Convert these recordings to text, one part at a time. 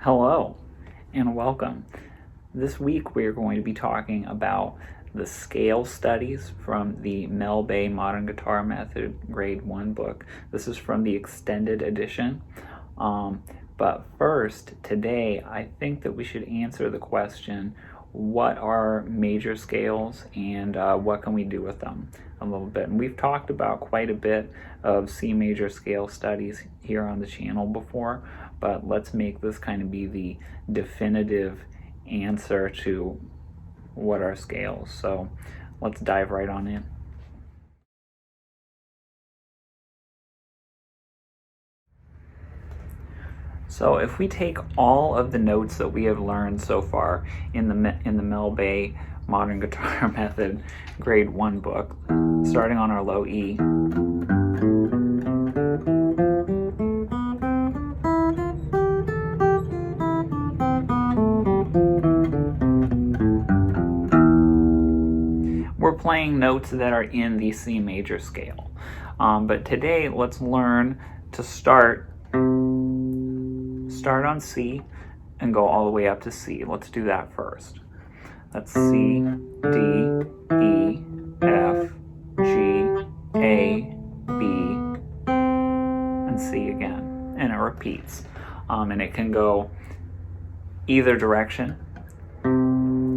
Hello and welcome. This week we are going to be talking about the scale studies from the Mel Bay Modern Guitar Method Grade 1 book. This is from the extended edition. But first, today, I think that we should answer the question, what are major scales and what can we do with them a little bit. And we've talked about quite a bit of C major scale studies here on the channel before, but let's make this kind of be the definitive answer to what are scales. So let's dive right on in. So if we take all of the notes that we have learned so far in the Mel Bay Modern Guitar Method Grade 1 book, starting on our low E, we're playing notes that are in the C major scale. But today, let's learn to start on C and go all the way up to C. Let's do that first. That's C, D, E, F, G, A, B, and C again. And it repeats. And it can go either direction,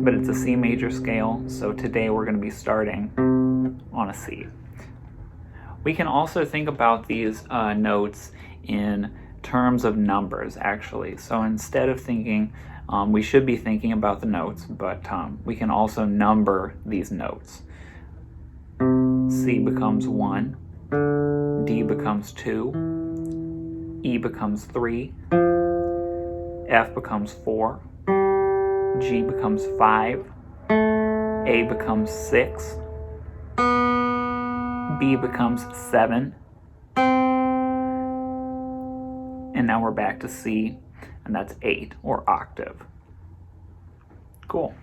but it's a C major scale, so today we're going to be starting on a C. We can also think about these notes in terms of numbers, actually. So instead of thinking, we should be thinking about the notes, but we can also number these notes. C becomes 1, D becomes 2, E becomes 3, F becomes 4, G becomes 5, A becomes 6, B becomes 7, and now we're back to C, and that's 8, or octave. Cool.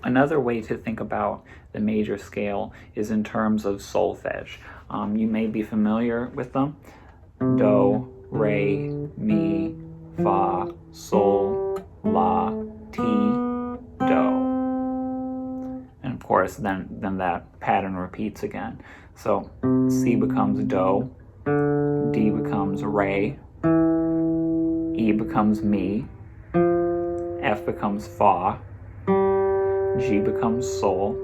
Another way to think about the major scale is in terms of solfege. You may be familiar with them. Do, re, mi, fa, sol, la, ti, do. And of course, then that pattern repeats again. So C becomes do, D becomes re, E becomes mi, F becomes fa, G becomes sol,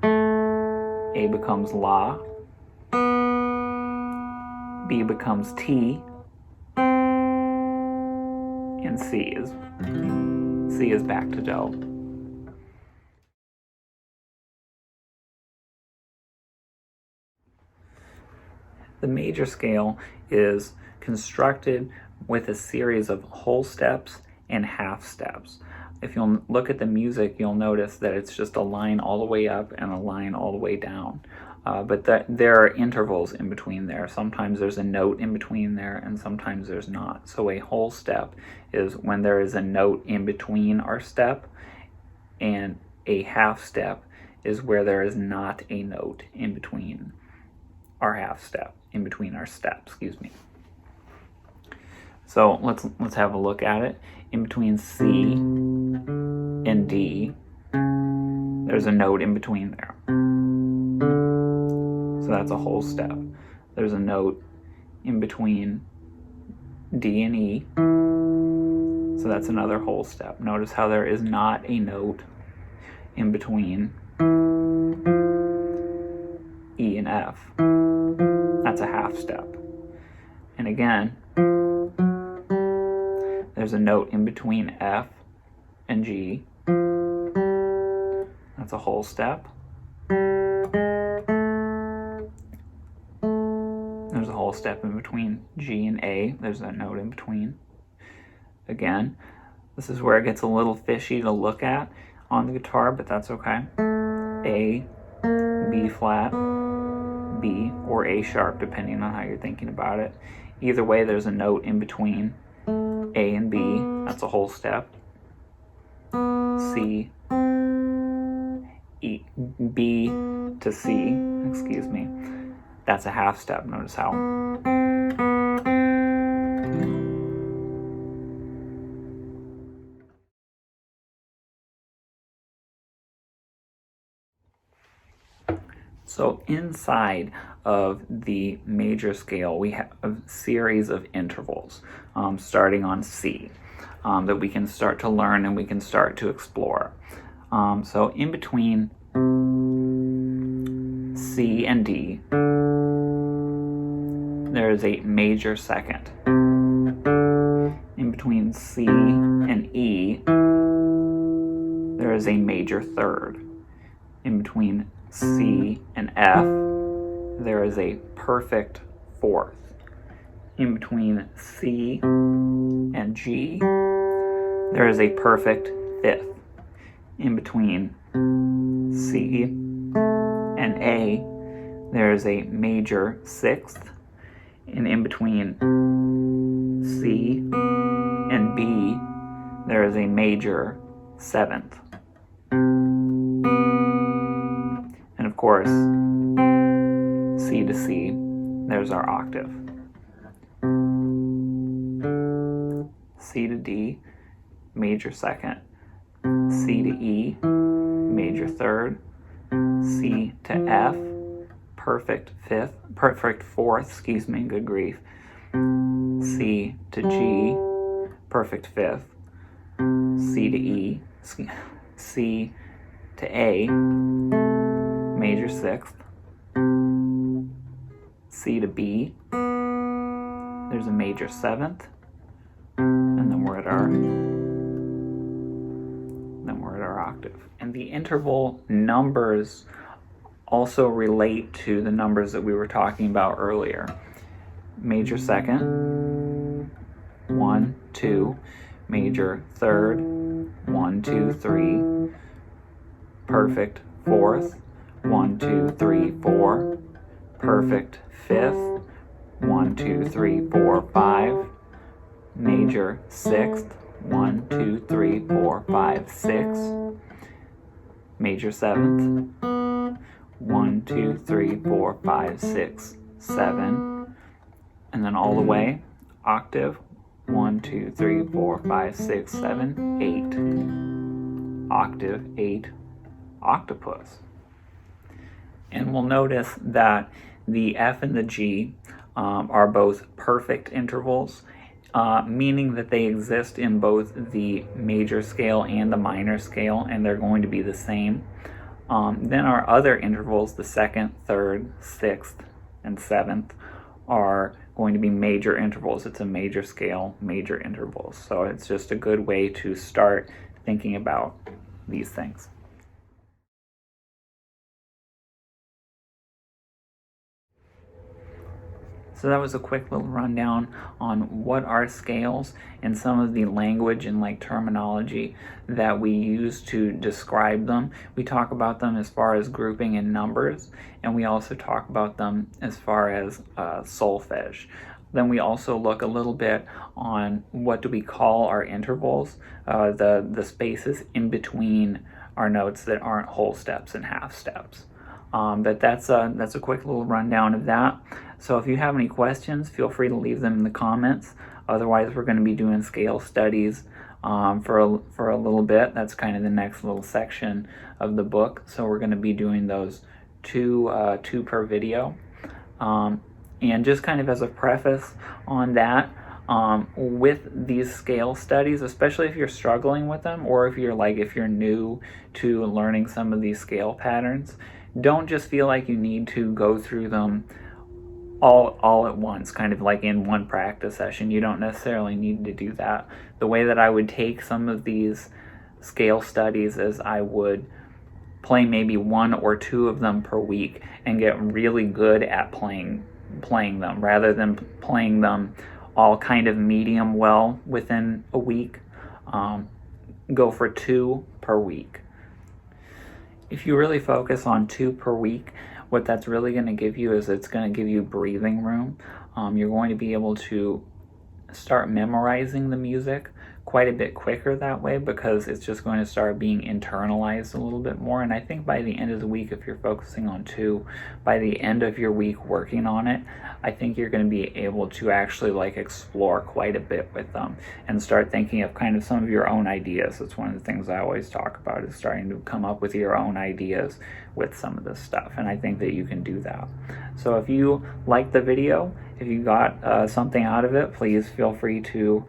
A becomes la, B becomes ti, and C is back to do. The major scale is constructed with a series of whole steps and half steps. If you'll look at the music, you'll notice that it's just a line all the way up and a line all the way down. But there are intervals in between there. Sometimes there's a note in between there, and sometimes there's not. So a whole step is when there is a note in between our step, and a half step is where there is not a note in between our half step, in between our steps, excuse me. So let's have a look at it. In between C and D, there's a note in between there. So that's a whole step. There's a note in between D and E, so that's another whole step. Notice how there is not a note in between E and F. That's a half step. And again, there's a note in between F and G. That's a whole step. There's a whole step in between G and A. There's a note in between. Again, this is where it gets a little fishy to look at on the guitar, but that's okay. A, B flat, B, or A sharp, depending on how you're thinking about it. Either way, there's a note in between A and B. That's a whole step. C, B to C, excuse me, that's a half step. Notice how. So inside of the major scale, we have a series of intervals starting on C that we can start to learn and we can start to explore. So in between C and D, there is a major second. In between C and E, there is a major third. In between C and F, there is a perfect fourth. In between C and G, there is a perfect fifth. In between C and A, there is a major sixth. And in between C and B, there is a major seventh. And of course, C to C, there's our octave. C to D, major second. C to E, major third. C to F, perfect fourth, excuse me, good grief. C to G, perfect fifth. C to E, C to A, major sixth. C to B, there's a major seventh, and then we're at our octave. And the interval numbers also relate to the numbers that we were talking about earlier. Major second, 1, 2, major third, 1, 2, 3, perfect fourth, 1, 2, 3, 4, perfect fifth, 1, 2, 3, 4, 5, major sixth, 1, 2, 3, 4, 5, 6, major seventh, 1, 2, 3, 4, 5, 6, 7, and then all the way, octave, 1, 2, 3, 4, 5, 6, 7, 8. Octave, 8, octopus. And we'll notice that the F and the G are both perfect intervals, meaning that they exist in both the major scale and the minor scale, and they're going to be the same. Then our other intervals, the second, third, sixth, and seventh, are going to be major intervals. It's a major scale, major intervals. So it's just a good way to start thinking about these things. So that was a quick little rundown on what are scales and some of the language and terminology that we use to describe them. We talk about them as far as grouping in numbers, and we also talk about them as far as solfege. Then we also look a little bit on what do we call our intervals, the spaces in between our notes that aren't whole steps and half steps. But that's a quick little rundown of that. So if you have any questions, feel free to leave them in the comments. Otherwise, we're going to be doing scale studies for a little bit. That's kind of the next little section of the book. So we're going to be doing those two per video. And just kind of as a preface on that, with these scale studies, especially if you're struggling with them, or if you're new to learning some of these scale patterns, don't just feel like you need to go through them all at once, kind of like in one practice session. You don't necessarily need to do that. The way that I would take some of these scale studies is I would play maybe 1 or 2 of them per week and get really good at playing them, rather than playing them all kind of medium well within a week. Go for 2 per week. If you really focus on 2 per week, what that's really going to give you is it's going to give you breathing room. You're going to be able to start memorizing the music quite a bit quicker that way, because it's just going to start being internalized a little bit more. And I think by the end of the week, if you're focusing on 2, by the end of your week working on it, I think you're going to be able to actually like explore quite a bit with them and start thinking of kind of some of your own ideas. It's one of the things I always talk about, is starting to come up with your own ideas with some of this stuff, and I think that you can do that. So if you liked the video, if you got something out of it, please feel free to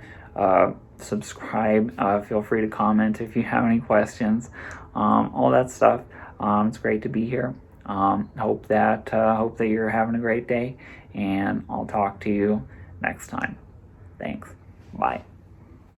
subscribe, feel free to comment if you have any questions, all that stuff. It's great to be here. Hope that you're having a great day, and I'll talk to you next time. Thanks. Bye.